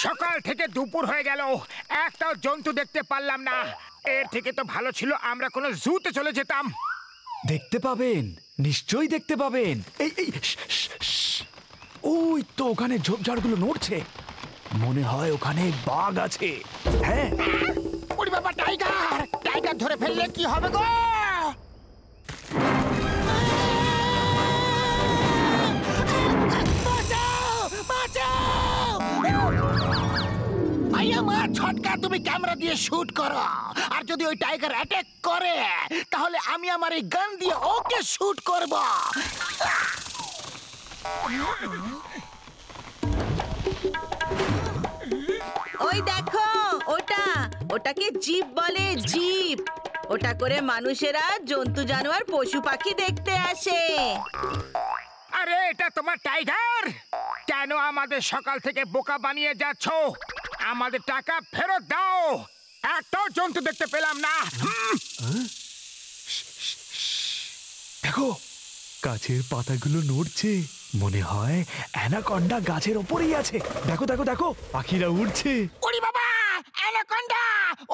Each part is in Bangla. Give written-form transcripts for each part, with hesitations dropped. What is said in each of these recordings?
সকাল থেকে দুপুর হয়ে গেল, একটাও জন্তু দেখতে পারলাম না। এর থেকে তো ভালো ছিল আমরা কোনো জুতে চলে যেতাম। দেখতে পাবেন, নিশ্চয়ই দেখতে পাবেন। ওই তো ওখানে ঝোপঝাড়গুলো নড়ছে, মনে হয় ওখানে বাঘ আছে। হ্যাঁ, ওরে বাবা, টাইগার! টাইগার ধরে ফেললে কি হবে গো? ছটকা, তুমি ক্যামেরা দিয়ে শুট করো, আর যদি ওই টাইগার অ্যাটাক করে তাহলে আমি আমার এই গান দিয়ে ওকে শুট করব। ওই দেখো, ওটাকে জিপ বলে, জিপ। ওটা করে মানুষেরা জন্তু জানোয়ার পশু পাখি দেখতে আসে। আরে এটা তোমার টাইগার? কেন আমাদের সকাল থেকে বোকা বানিয়ে যাচ্ছ? আমাদের টাকা ফেরত দাও, একটাও জন্তু দেখতে পেলাম না। দেখো, গাছের পাতাগুলো নড়ছে, মনে হয় অ্যানাকন্ডা গাছের ওপরেই আছে। দেখো দেখো দেখো, পাখিরা উড়ছে। ওরে বাবা, অ্যানাকন্ডা!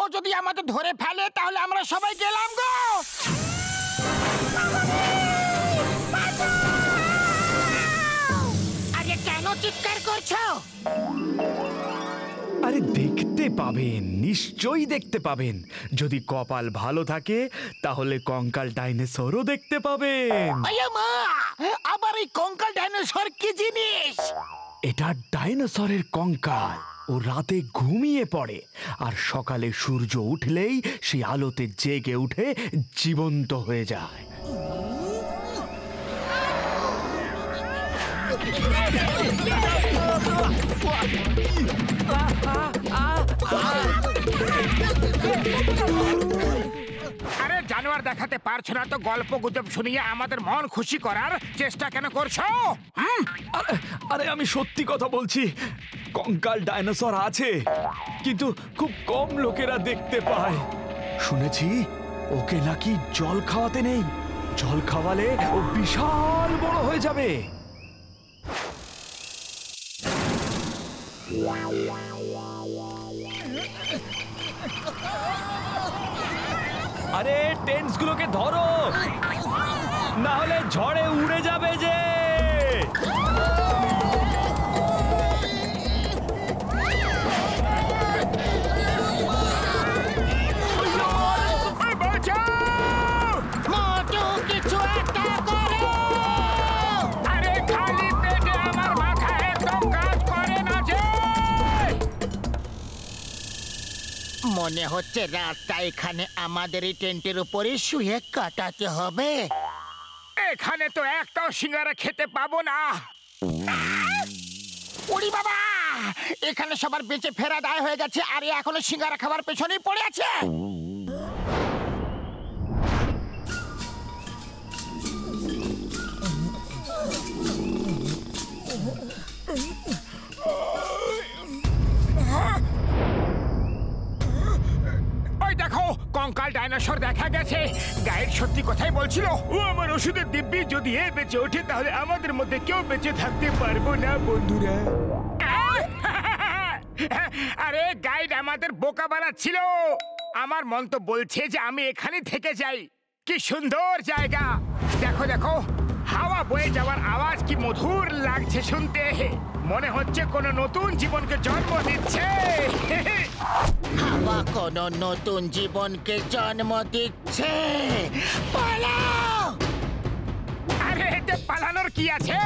ও যদি আমাদের ধরে ফেলে তাহলে আমরা সবাই গেলাম গো। আরে কেন চিৎকার করছো? আরে দেখতে পাবেন, নিশ্চয়ই দেখতে পাবেন। যদি কপাল ভালো থাকে তাহলে কঙ্কাল ডাইনোসরও দেখতে পাবেন। মা, আবার এই কঙ্কাল ডাইনোসর কি জিনিস? এটা ডাইনোসরের কঙ্কাল। ও রাতে ঘুমিয়ে পড়ে, আর সকালে সূর্য উঠলেই সেই আলোতে জেগে উঠে জীবন্ত হয়ে যায়। আরে জানোয়ার দেখাতে পারছো না তো গল্প গুজব শুনিয়ে আমাদের মন খুশি করার চেষ্টা কেন করছো? আরে আমি সত্যি কথা বলছি, কঙ্কাল ডাইনোসর আছে, কিন্তু খুব কম লোকেরা দেখতে পায়। শুনেছি ওকে নাকি জল খাওয়াতে নেই, জল খাওয়ালে ও বিশাল বড় হয়ে যাবে। আরে টেন্টসগুলোকে ধরো, না হলে ঝড়ে উড়ে যাবে যে। মনে হচ্ছে রাতটা এখানে আমাদের এই টেন্টের উপরে শুয়ে কাটাতে হবে। এখানে তো একটাও সিঙ্গারা খেতে পাবো না। ওরে বাবা, এখানে সবার বেঁচে ফেরা দায় হয়ে গেছে, আর এখনো সিঙ্গারা খাবার পেছনেই পড়ে আছে। ওই দেখো, কঙ্কাল ডাইনোসর দেখা গেছে। গাইড সত্যি কথাই বলছিল। ও আমার ওষুধের দিব্যি, যদি এ বেঁচে ওঠে তাহলে আমাদের মধ্যে কেউ বেঁচে থাকতে পারবো না বন্ধুরা। আরে গাইড আমাদের বোকা বানাচ্ছিল। আমার মন তো বলছে যে আমি এখানে থেকে যাই। কি সুন্দর জায়গা, দেখো দেখো, হাওয়া বয়ে যাওয়ার আওয়াজ কি মধুর লাগছে শুনতে। মনে হচ্ছে কোনো নতুন জীবনকে জন্ম দিচ্ছে। হাওয়া কোনো নতুন জীবনকে জন্ম দিচ্ছে। পালাও! আরে এতে পালানোর কি আছে?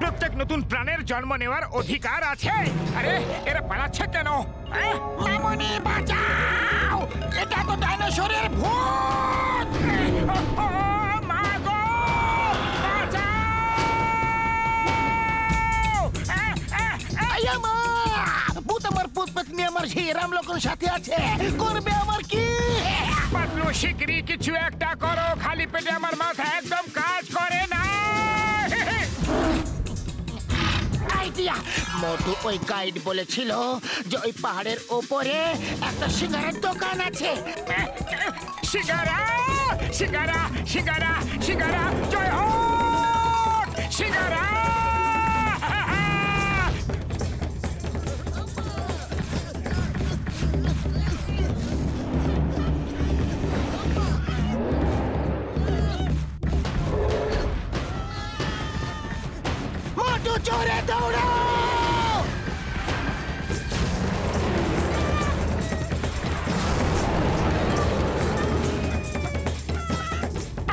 প্রত্যেক নতুন প্রাণের জন্ম নেওয়ার অধিকার আছে। আরে এরা পালাচ্ছে কেন? মামুনি বাঁচাও, এটা তো ডাইনোসরের ভূত। মা গো, বাঁচাও! মা, ভূত আমার পুত পত্নী আমার সেই রামলকন সাথে আছে, করবে আমার কি? পাতলু শিগগিরি কিছু একটা করো, খালি পেটে আমার মাথা একদম কাজ করে না। আইডিয়া, মোটু ওই গাইড বলেছিল যে ওই পাহাড়ের ওপরে একটা সিঙ্গারার দোকান আছে। সিঙ্গারা সিঙ্গারা সিঙ্গারা সিঙ্গারা জয় হোক সিঙ্গারা। মোটু জোরে দৌড়াও!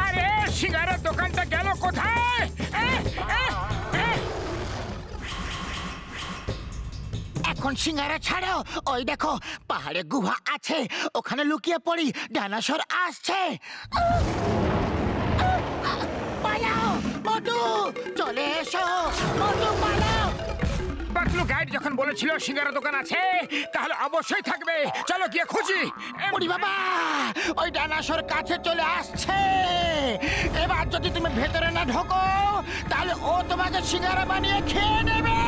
আরে সিঙ্গারার দোকানটা গেল কোথায়? এখন সিঙ্গারা ছাড়ো, ওই দেখো পাহাড়ে গুহা আছে, ওখানে লুকিয়ে পড়ি, ডাইনোসর আসছে। পালাও মোটু, চলে এসো মোটু, পালাও। পাতলু গাইড যখন বলেছিল সিঙ্গারা দোকান আছে তাহলে অবশ্যই থাকবে, চলো গিয়ে খুঁজি। ওরে বাবা, ওই ডাইনোসর কাছে চলে আসছে। এবার যদি তুমি ভেতরে না ঢোকো তাহলে ও তোমাকে সিঙ্গারা বানিয়ে খেয়ে নেবে।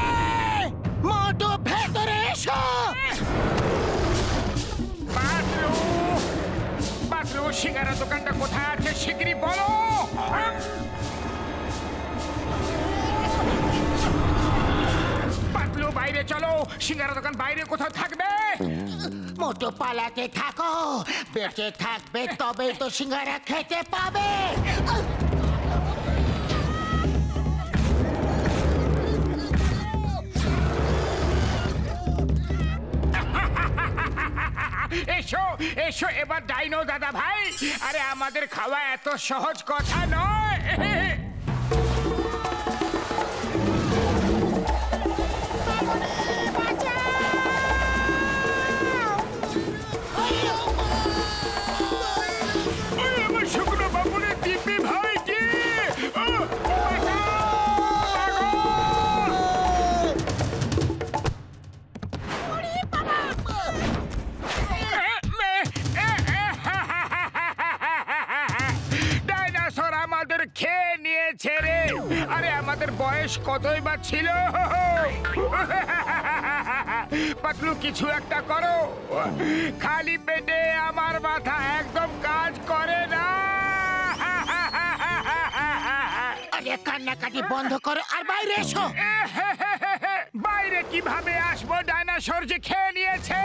মোটু ভেতরে এসো। পাতলু পাতলু সিঙ্গারা দোকানটা কোথায় আছে শিগগিরই বলো। পাতলু বাইরে চলো, সিঙ্গারা দোকান বাইরে কোথাও থাকবে। মোটু পালাতে থাকো, বেঁচে থাকবে তবেই তো সিঙ্গারা খেতে পাবে। এসো এসো এবার ডাইনো দাদা ভাই, আরে আমাদের খাওয়া এত সহজ কথা নয়। আমার শুকনো বাবুরে দিব্যি ভাই কি ডাইনোসর আমাদের খেয়ে নিয়েছে রে। আরে আমাদের বয়স কতই বা ছিল। পাতলু কিছু একটা করো, খালি পেটে আমার মাথা একদম কাজ করে না। আরে কান্নাকাটি বন্ধ করো আর বাইরে এসো। বাইরে কিভাবে আসবো, ডাইনোসর যে খেয়ে নিয়েছে।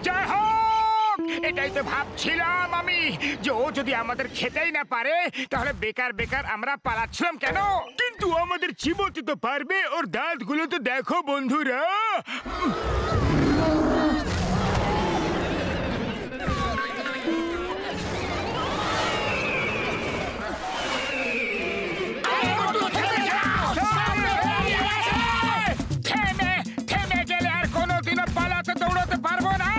জয় হোক, এটাই তো ভাবছিলাম আমি যে ও যদি আমাদের খেতেই না পারে তাহলে বেকার বেকার আমরা পালাচ্ছিলাম কেন। কিন্তু আমাদের চিবোতে তো পারবে, ওর দাঁতগুলো তো দেখো বন্ধুরা। থেমে গেলে আর কোনোদিনও পালাতে দৌড়াতে পারবো না।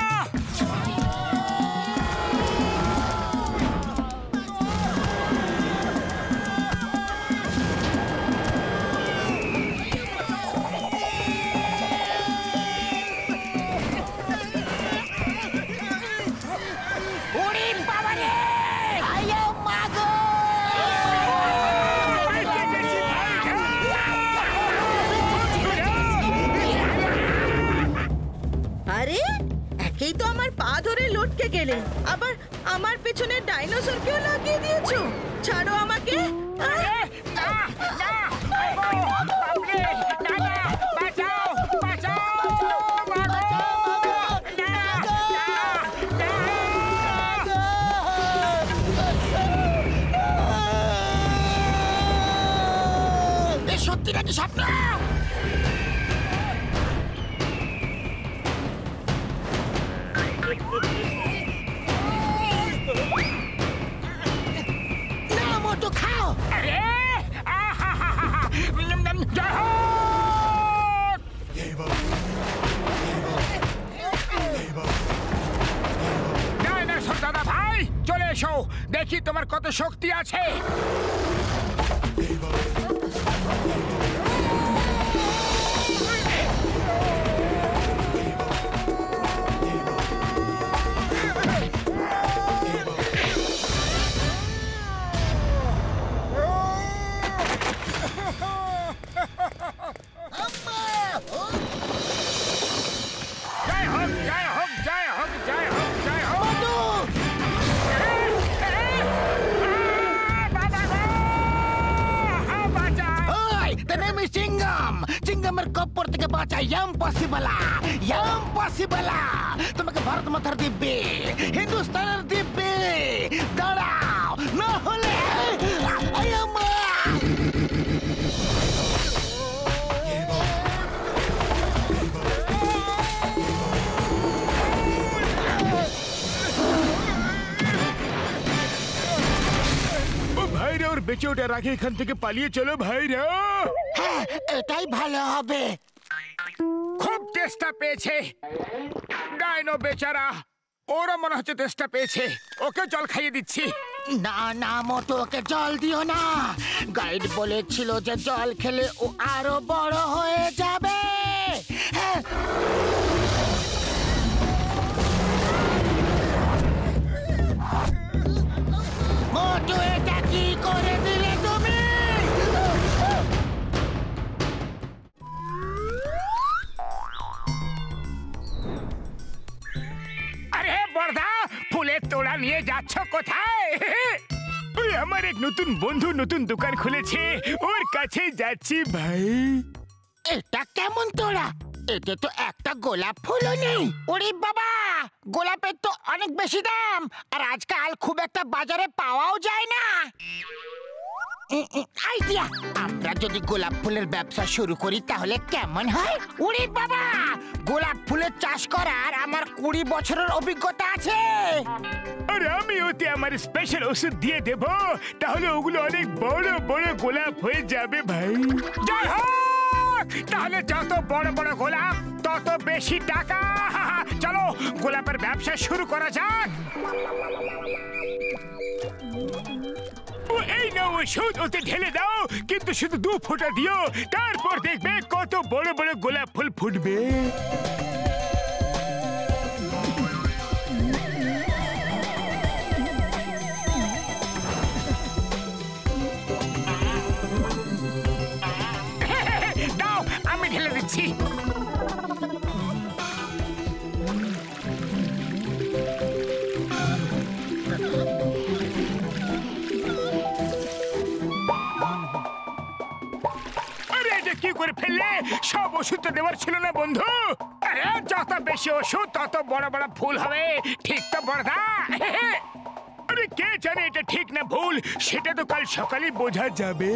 আরে একেই তো আমার পা ধরে লটকে গেলে, আবার আমার পেছনে ডাইনোসরকেও লাগিয়ে দিয়েছো। ছাড়ো আমাকে। সত্যি নাকি স্বপ্ন? না মোটু খাও। আরে জয় হোক! ডাইনোসর দাদা ভাই চলে এসো, দেখি তোমার কত শক্তি আছে। কিংডমের কপ্পর থেকে বাঁচা ইম্পসিবল তোমাকে ভারত মাতার দিব্যে হিন্দুস্তানের দিব্যে দাঁড়াও না হলে ভাইরা ওর বেঁচে ওঠার আগে এখান থেকে পালিয়ে চলো ভাইরা। হ্যাঁ, এটাই ভালো হবে। খুব চেষ্টা পেয়েছে ডাইনো বেচারা, ওরা মনে হচ্ছে চেষ্টা পেয়েছে। ওকে জল খাইয়ে দিচ্ছি। না না মোটো, ওকে জল দিও না। গাইড বলেছিল যে জল খেলে ও আরো বড় হয়ে যাবে। হ্যাঁ। মোটো, এটা কি করে দিলে তুমি? আরে বড়দা, ফুলের তোড়া নিয়ে যাচ্ছ কোথায়? ওই আমার এক নতুন বন্ধু নতুন দোকান খুলেছে, ওর কাছে যাচ্ছি ভাই। এটা কেমন তোরা? এতে তো একটা গোলাপ ফুলও নেই। ওরে বাবা, গোলাপের তো অনেক বেশি দাম, আর আজকাল খুব একটা বাজারে পাওয়াও যায় না। আইডিয়া, আমরা যদি গোলাপ ফুলের ব্যবসা শুরু করি তাহলে কেমন হয়? ওরে বাবা, গোলাপ ফুলের চাষ করার আমার 20 বছরের অভিজ্ঞতা আছে। আর আমি ওতে আমার স্পেশাল ওষুধ দিয়ে দেব, তাহলে ওগুলো অনেক বড় বড় গোলাপ হয়ে যাবে ভাই। জয় হোক! তাহলে যত বড় বড় গোলাপ তত বেশি টাকা। চলো গোলাপের ব্যবসা শুরু করা যাক। এই নাও ওষুধ, ওতে ঢেলে দাও, কিন্তু শুধু 2 ফোঁটা দিও, তারপর দেখবে কত বড় বড় গোলাপ ফুল ফুটবে। দাও, আমি ঢেলে দিচ্ছি। কি করে ফেললে? সব ওষুধ তো দেওয়ার ছিল না বন্ধু। আরে যত বেশি ওষুধ তত বড় বড় ভুল হবে, ঠিক তো বড়দা? আরে কে জানে এটা ঠিক না ভুল, সেটা তো কাল সকালে বোঝা যাবে।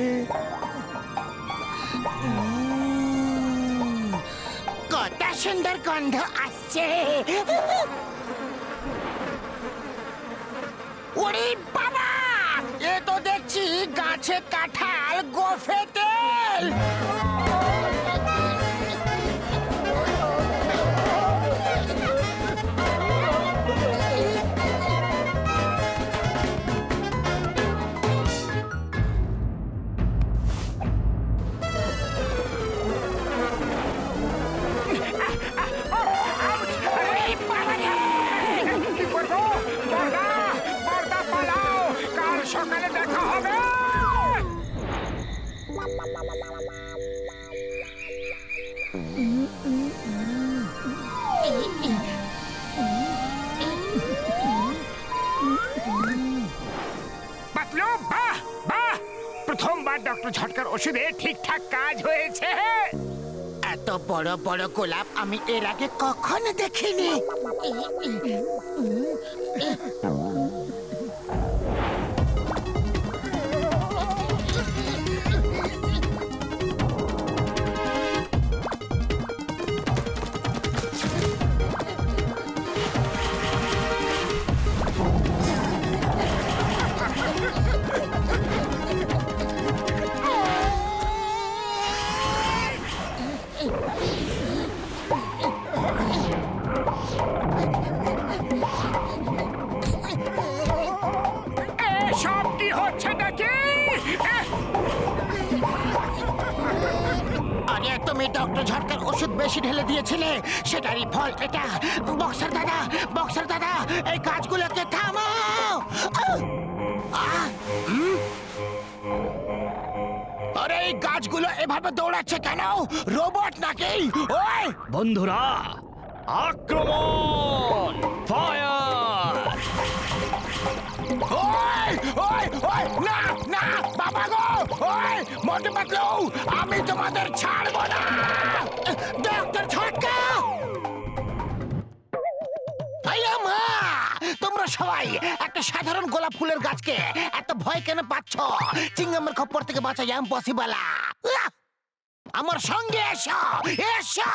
কত সুন্দর গন্ধ আসছে। ওরে বাবা, এ তো দেখছি গাছে কাঁঠাল গোফে তেল। সকালে দেখা হবে। পাতলু, বাহ বাহ, প্রথমবার ডক্টর ঝটকার ওষুধে ঠিকঠাক কাজ হয়েছে। এত বড় বড় গোলাপ আমি এর আগে কখনো দেখিনি। সব কি হচ্ছে নাকি? আরে তুমি ডক্টর ঝটকার ওষুধ বেশি ঢেলে দিয়েছিলে, সেটারই ফল এটা। বক্সার দাদা, এই গাছগুলোকে থামাও। আরে এই গাছগুলো এভাবে দৌড়াচ্ছে কেন? রোবট নাকি? ওই বন্ধুরা, আক্রমণ! ফায়ার! ওই ওই ওই, না না বাবা গো, ওই মোটু পাতলু, আমি তোমাদের ছাড়বো না। সাধারণ গোলাপ ফুলের গাছকে এত ভয় কেন পাচ্ছ? চিংগামের খপ্পর থেকে বাঁচা ইম্পসিবল। আমার সঙ্গে এসো, এসো।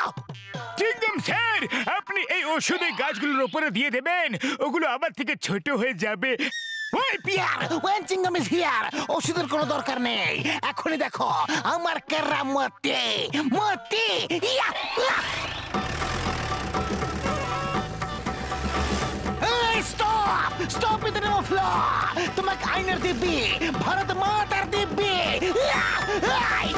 চিংগাম স্যার, আপনি এই ওষুধের গাছগুলোর উপরে দিয়ে দেবেন, ওগুলো আবার থেকে ছোট হয়ে যাবে। Why fear, when Chingum is here, ওষুধের কোনো দরকার নেই। এখনই দেখো আমার কেরামতি, মতি। Yeah, yeah. Stop, stop in the name of law. তোমাকে আইনের দিব্যি, ভারত মাতার দিব্যি। Yeah, I.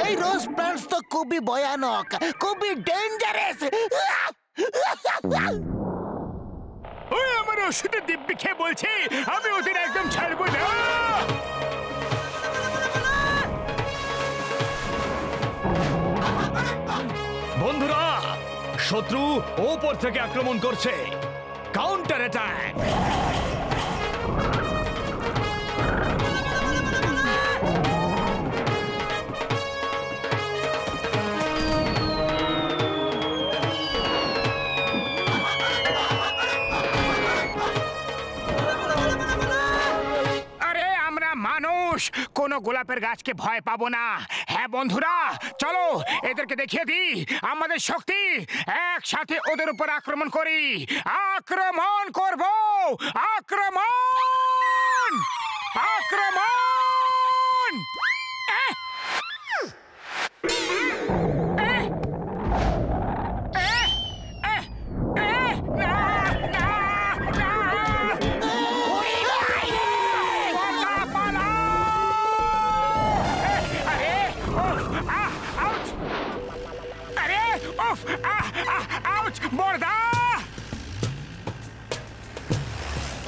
এই রোজ প্ল্যান্টস তো খুবই ভয়ানক, খুবই ডেঞ্জারাস। ওই আমার ওষুধের দিব্যি খেয়ে বলছি, আমি ওদের একদম ছাড়বো না। বন্ধুরা, শত্রু ওপর থেকে আক্রমণ করছে। Counter attack. কোনো গোলাপের গাছকে ভয় পাবো না। হ্যাঁ বন্ধুরা, চলো এদেরকে দেখিয়ে দিই আমাদের শক্তি। একসাথে ওদের উপর আক্রমণ করি। আক্রমণ করব, আক্রমণ, আক্রমণ।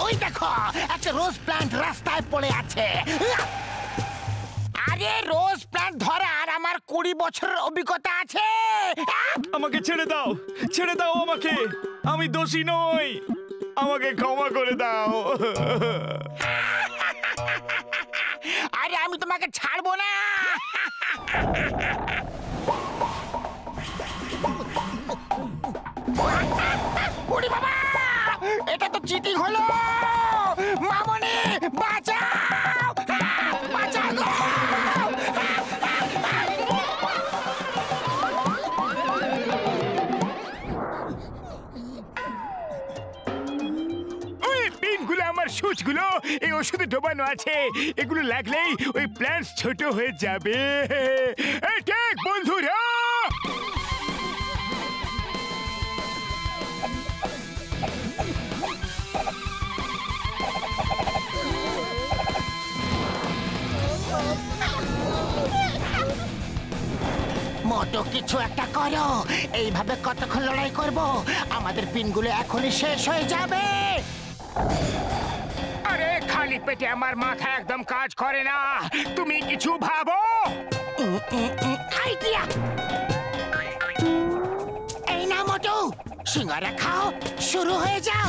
ওই দেখো একটা রোজ প্ল্যান্ট রাস্তায় পড়ে আছে। আরে রোজ প্ল্যান্ট ধরার আমার 20 বছরের অভিজ্ঞতা আছে। আমাকে ছেড়ে দাও, ছেড়ে দাও আমাকে। আমি দোষী নই, আমাকে ক্ষমা করে দাও। আরে আমি তোমাকে ছাড়বো না। ওরে বাবা, এটা তো চিটিং হলো। মামনি বাঁচাও, বাঁচাও গো। ওই পিনগুলো, আমার সুচগুলো এই ওষুধে ডোবানো আছে। এগুলো লাগলেই ওই প্ল্যান্টস ছোট হয়ে যাবে। ঠিক বন্ধুরা, মোটো কিছু একটা করো। এইভাবে কতক্ষণ লড়াই করব? আমাদের পিনগুলো এখনই শেষ হয়ে যাবে। আরে খালি পেটে আমার মাথা একদম কাজ করে না। তুমি কিছু ভাবো। আইডিয়া। এই না মোটো, সিঙ্গারা খাও, শুরু হয়ে যাও।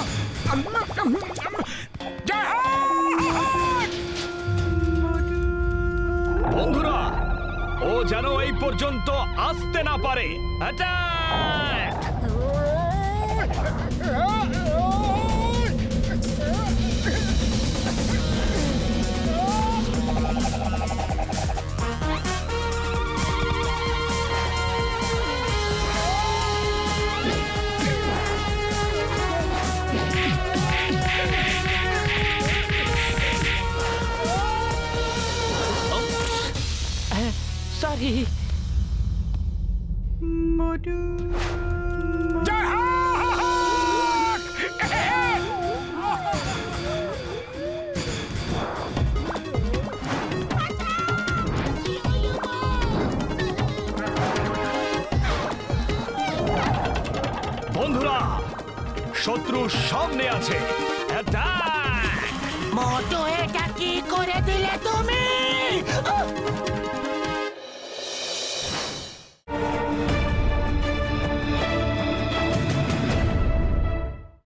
বন্ধুরা, ও যেন এই পর্যন্ত আসতে না পারে। অ্যাটাক! সরি। বন্ধুরা, শত্রু সামনে আছে। অ্যাটাক! মোটো, এটা কি করে দিলে তুমি?